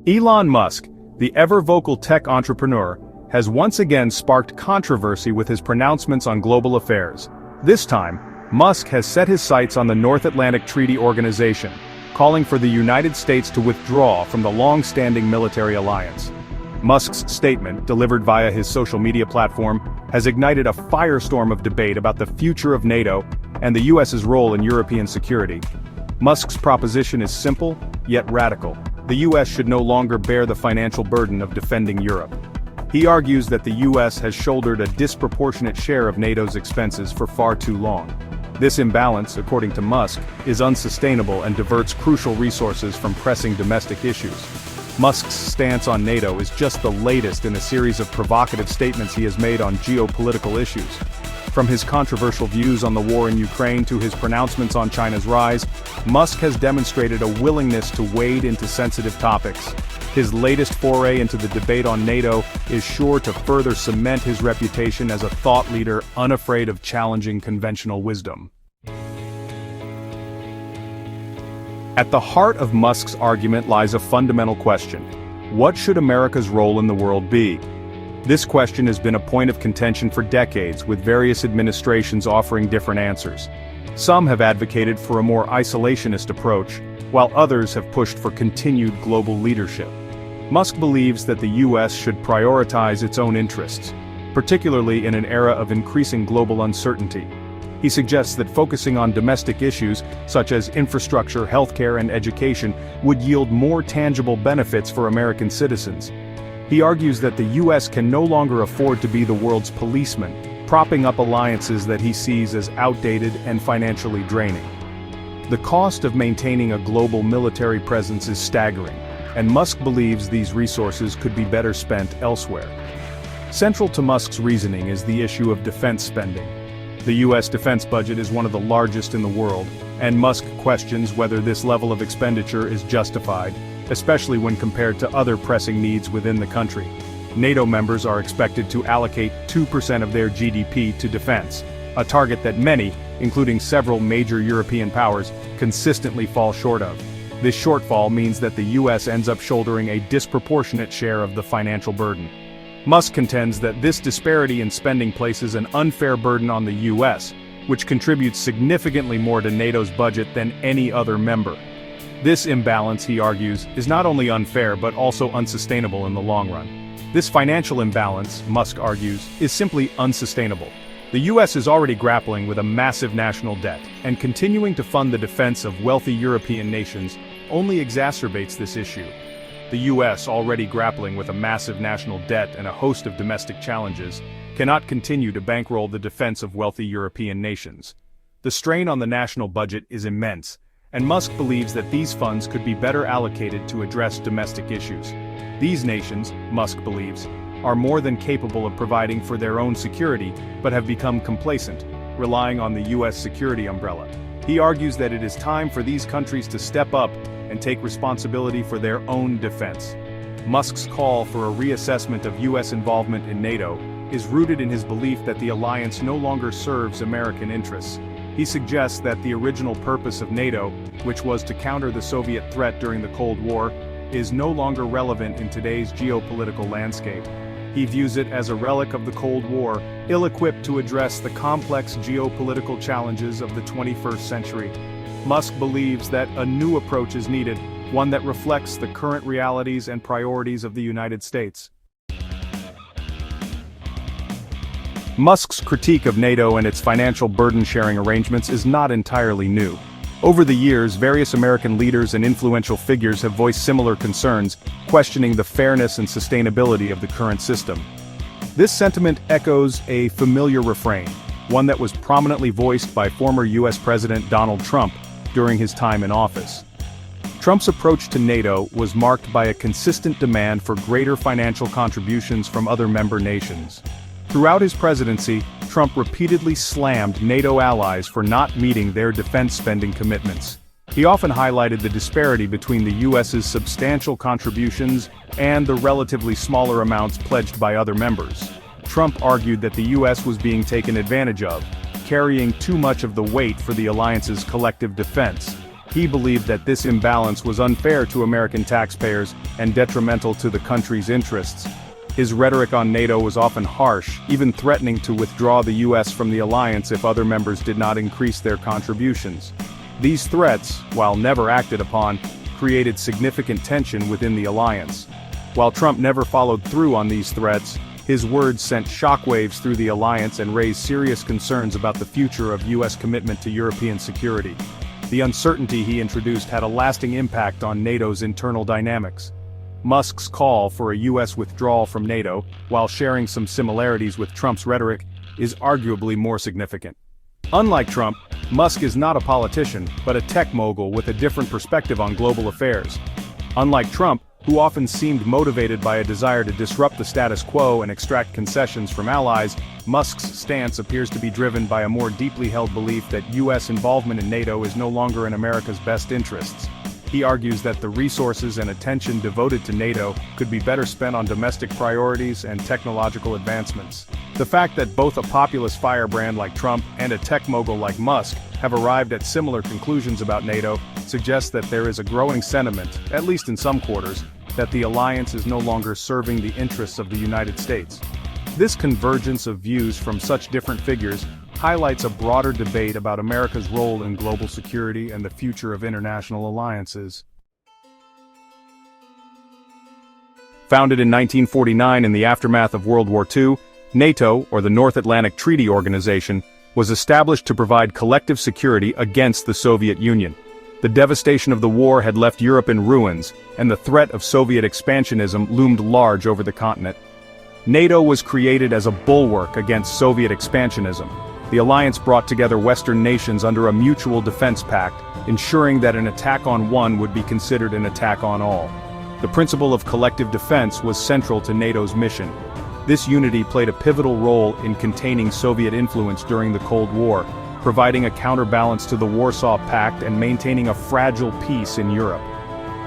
Elon Musk, the ever-vocal tech entrepreneur, has once again sparked controversy with his pronouncements on global affairs. This time, Musk has set his sights on the North Atlantic Treaty Organization, calling for the United States to withdraw from the long-standing military alliance. Musk's statement, delivered via his social media platform, has ignited a firestorm of debate about the future of NATO and the US's role in European security. Musk's proposition is simple, yet radical. The US should no longer bear the financial burden of defending Europe. He argues that the US has shouldered a disproportionate share of NATO's expenses for far too long. This imbalance, according to Musk, is unsustainable and diverts crucial resources from pressing domestic issues. Musk's stance on NATO is just the latest in a series of provocative statements he has made on geopolitical issues. From his controversial views on the war in Ukraine to his pronouncements on China's rise, Musk has demonstrated a willingness to wade into sensitive topics. His latest foray into the debate on NATO is sure to further cement his reputation as a thought leader unafraid of challenging conventional wisdom. At the heart of Musk's argument lies a fundamental question: what should America's role in the world be? This question has been a point of contention for decades, with various administrations offering different answers. Some have advocated for a more isolationist approach, while others have pushed for continued global leadership. Musk believes that the US should prioritize its own interests, particularly in an era of increasing global uncertainty. He suggests that focusing on domestic issues, such as infrastructure, healthcare, and education, would yield more tangible benefits for American citizens. He argues that the US can no longer afford to be the world's policeman, propping up alliances that he sees as outdated and financially draining. The cost of maintaining a global military presence is staggering, and Musk believes these resources could be better spent elsewhere. Central to Musk's reasoning is the issue of defense spending. The US defense budget is one of the largest in the world, and Musk questions whether this level of expenditure is justified, especially when compared to other pressing needs within the country. NATO members are expected to allocate 2% of their GDP to defense, a target that many, including several major European powers, consistently fall short of. This shortfall means that the US ends up shouldering a disproportionate share of the financial burden. Musk contends that this disparity in spending places an unfair burden on the US, which contributes significantly more to NATO's budget than any other member. This imbalance, he argues, is not only unfair but also unsustainable in the long run. This financial imbalance, Musk argues, is simply unsustainable. The US is already grappling with a massive national debt, and continuing to fund the defense of wealthy European nations only exacerbates this issue. The US, already grappling with a massive national debt and a host of domestic challenges, cannot continue to bankroll the defense of wealthy European nations. The strain on the national budget is immense, and Musk believes that these funds could be better allocated to address domestic issues. These nations, Musk believes, are more than capable of providing for their own security, but have become complacent, relying on the US security umbrella. He argues that it is time for these countries to step up and take responsibility for their own defense. Musk's call for a reassessment of US involvement in NATO is rooted in his belief that the alliance no longer serves American interests. He suggests that the original purpose of NATO, which was to counter the Soviet threat during the Cold War, is no longer relevant in today's geopolitical landscape. He views it as a relic of the Cold War, ill-equipped to address the complex geopolitical challenges of the 21st century. Musk believes that a new approach is needed, one that reflects the current realities and priorities of the United States. Musk's critique of NATO and its financial burden-sharing arrangements is not entirely new. Over the years, various American leaders and influential figures have voiced similar concerns, questioning the fairness and sustainability of the current system. This sentiment echoes a familiar refrain, one that was prominently voiced by former US President Donald Trump during his time in office. Trump's approach to NATO was marked by a consistent demand for greater financial contributions from other member nations. Throughout his presidency, Trump repeatedly slammed NATO allies for not meeting their defense spending commitments. He often highlighted the disparity between the US's substantial contributions and the relatively smaller amounts pledged by other members. Trump argued that the US was being taken advantage of, carrying too much of the weight for the alliance's collective defense. He believed that this imbalance was unfair to American taxpayers and detrimental to the country's interests. His rhetoric on NATO was often harsh, even threatening to withdraw the US from the alliance if other members did not increase their contributions. These threats, while never acted upon, created significant tension within the alliance. While Trump never followed through on these threats, his words sent shockwaves through the alliance and raised serious concerns about the future of US commitment to European security. The uncertainty he introduced had a lasting impact on NATO's internal dynamics. Musk's call for a US withdrawal from NATO, while sharing some similarities with Trump's rhetoric, is arguably more significant. Unlike Trump, Musk is not a politician, but a tech mogul with a different perspective on global affairs. Unlike Trump, who often seemed motivated by a desire to disrupt the status quo and extract concessions from allies, Musk's stance appears to be driven by a more deeply held belief that US involvement in NATO is no longer in America's best interests. He argues that the resources and attention devoted to NATO could be better spent on domestic priorities and technological advancements. The fact that both a populist firebrand like Trump and a tech mogul like Musk have arrived at similar conclusions about NATO suggests that there is a growing sentiment, at least in some quarters, that the alliance is no longer serving the interests of the United States. This convergence of views from such different figures highlights a broader debate about America's role in global security and the future of international alliances. Founded in 1949 in the aftermath of World War II, NATO, or the North Atlantic Treaty Organization, was established to provide collective security against the Soviet Union. The devastation of the war had left Europe in ruins, and the threat of Soviet expansionism loomed large over the continent. NATO was created as a bulwark against Soviet expansionism. The alliance brought together Western nations under a mutual defense pact, ensuring that an attack on one would be considered an attack on all. The principle of collective defense was central to NATO's mission. This unity played a pivotal role in containing Soviet influence during the Cold War, providing a counterbalance to the Warsaw Pact and maintaining a fragile peace in Europe.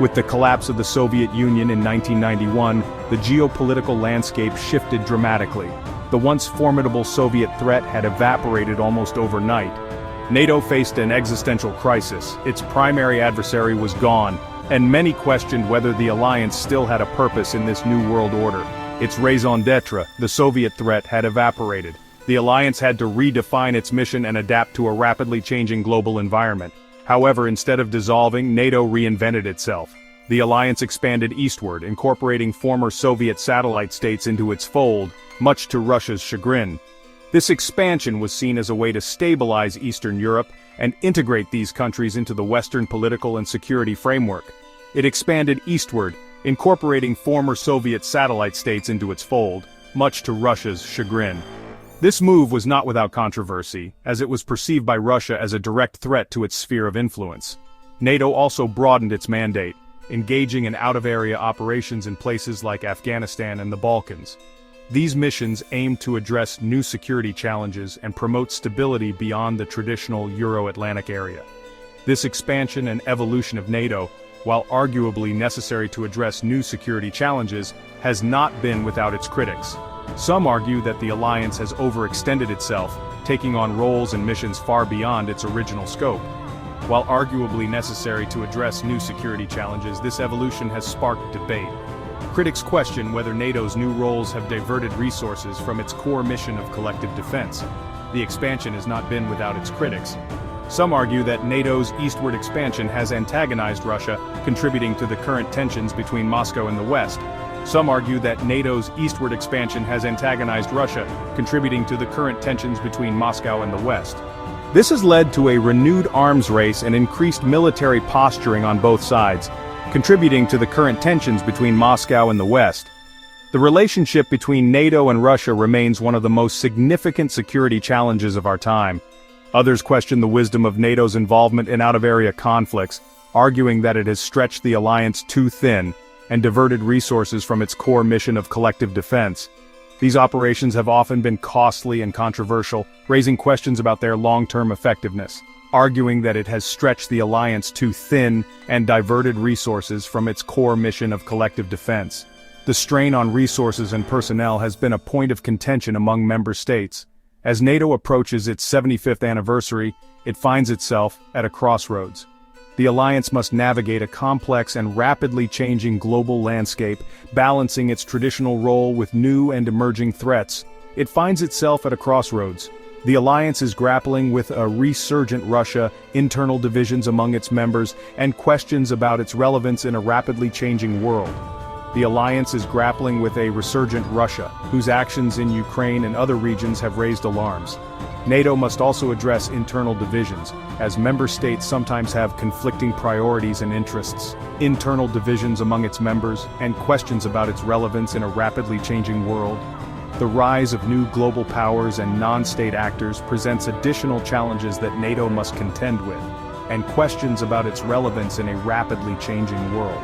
With the collapse of the Soviet Union in 1991, the geopolitical landscape shifted dramatically. The once formidable Soviet threat had evaporated almost overnight. NATO faced an existential crisis. Its primary adversary was gone, and many questioned whether the alliance still had a purpose in this new world order. Its raison d'etre, the Soviet threat, had evaporated. The alliance had to redefine its mission and adapt to a rapidly changing global environment. However, instead of dissolving, NATO reinvented itself. The alliance expanded eastward, incorporating former Soviet satellite states into its fold, much to Russia's chagrin. This expansion was seen as a way to stabilize Eastern Europe and integrate these countries into the Western political and security framework. It expanded eastward, incorporating former Soviet satellite states into its fold, much to Russia's chagrin. This move was not without controversy, as it was perceived by Russia as a direct threat to its sphere of influence. NATO also broadened its mandate, engaging in out-of-area operations in places like Afghanistan and the Balkans. These missions aimed to address new security challenges and promote stability beyond the traditional Euro-Atlantic area. This expansion and evolution of NATO, while arguably necessary to address new security challenges, has not been without its critics. Some argue that the alliance has overextended itself, taking on roles and missions far beyond its original scope. While arguably necessary to address new security challenges, this evolution has sparked debate. Critics question whether NATO's new roles have diverted resources from its core mission of collective defense. The expansion has not been without its critics. Some argue that NATO's eastward expansion has antagonized Russia, contributing to the current tensions between Moscow and the West. Some argue that NATO's eastward expansion has antagonized Russia, contributing to the current tensions between Moscow and the West. This has led to a renewed arms race and increased military posturing on both sides, contributing to the current tensions between Moscow and the West. The relationship between NATO and Russia remains one of the most significant security challenges of our time. Others question the wisdom of NATO's involvement in out-of-area conflicts, arguing that it has stretched the alliance too thin and diverted resources from its core mission of collective defense. These operations have often been costly and controversial, raising questions about their long-term effectiveness, arguing that it has stretched the alliance too thin and diverted resources from its core mission of collective defense. The strain on resources and personnel has been a point of contention among member states. As NATO approaches its 75th anniversary, it finds itself at a crossroads. The alliance must navigate a complex and rapidly changing global landscape, balancing its traditional role with new and emerging threats. It finds itself at a crossroads. The alliance is grappling with a resurgent Russia, internal divisions among its members, and questions about its relevance in a rapidly changing world. The alliance is grappling with a resurgent Russia, whose actions in Ukraine and other regions have raised alarms. NATO must also address internal divisions, as member states sometimes have conflicting priorities and interests, internal divisions among its members, and questions about its relevance in a rapidly changing world. The rise of new global powers and non-state actors presents additional challenges that NATO must contend with, and questions about its relevance in a rapidly changing world.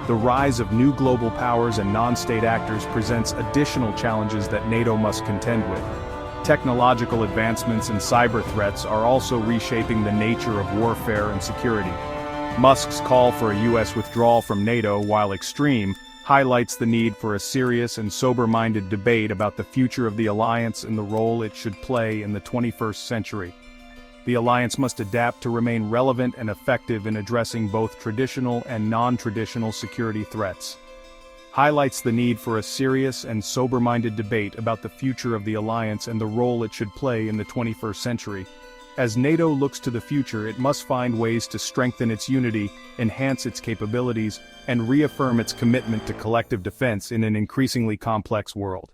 The rise of new global powers and non-state actors presents additional challenges that NATO must contend with. Technological advancements and cyber threats are also reshaping the nature of warfare and security. Musk's call for a U.S. withdrawal from NATO, while extreme, highlights the need for a serious and sober-minded debate about the future of the alliance and the role it should play in the 21st century. The alliance must adapt to remain relevant and effective in addressing both traditional and non-traditional security threats. Highlights the need for a serious and sober-minded debate about the future of the alliance and the role it should play in the 21st century. As NATO looks to the future, it must find ways to strengthen its unity, enhance its capabilities, and reaffirm its commitment to collective defense in an increasingly complex world.